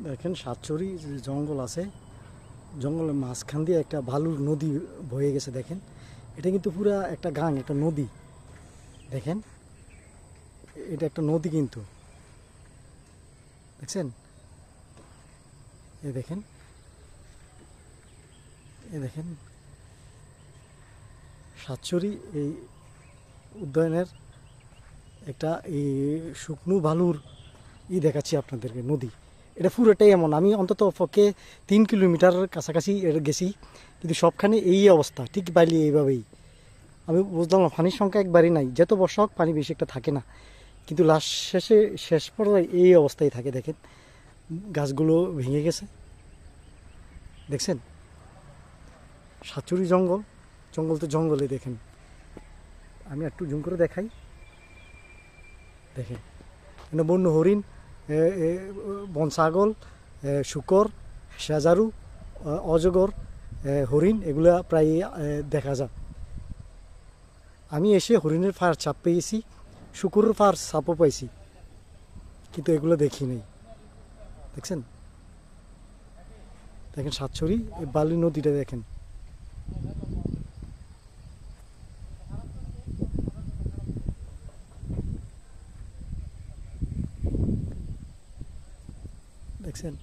দেখেন সাতচুরি জঙ্গল আছে, জঙ্গলের মাঝখান দিয়ে একটা বালুর নদী বয়ে গেছে। দেখেন এটা কিন্তু পুরা একটা গাং, একটা নদী। দেখেন এটা একটা নদী কিন্তু, দেখছেন? এ দেখেন, এ দেখেন সাতচুরি এই উদ্যানের একটা এই শুকনো বালুর দেখাচ্ছি আপনাদেরকে নদী। এটা পুরোটাই এমন, আমি অন্তত পক্ষে 3 কিলোমিটার কাছাকাছি গেছি, কিন্তু সবখানে এই অবস্থা, ঠিক বাইলি এইভাবেই। আমি বুঝলাম না, পানির সংখ্যা একবারই নাই, যত বর্ষা হোক পানি বেশি একটা থাকে না, কিন্তু লাস্ট শেষ পর্যায়ে এই অবস্থায় থাকে। দেখেন গাছগুলো ভেঙে গেছে, দেখছেন? সাতচুরি জঙ্গল, জঙ্গল তো জঙ্গলে। দেখেন আমি একটু জুম করে দেখাই, দেখেন বন্য হরিণ, বন ছাগল, শূকর, শেজারু, অজগর, হরিণ এগুলা প্রায় দেখা যায়। আমি এসে হরিণের ফার ছাপ পেয়েছি, শূকরের ফার ছাপও পাইছি, কিন্তু এগুলো দেখি নেই। দেখছেন? দেখেন সাতছড়ি এই বালি নদীটা দেখেন, দেখছেন?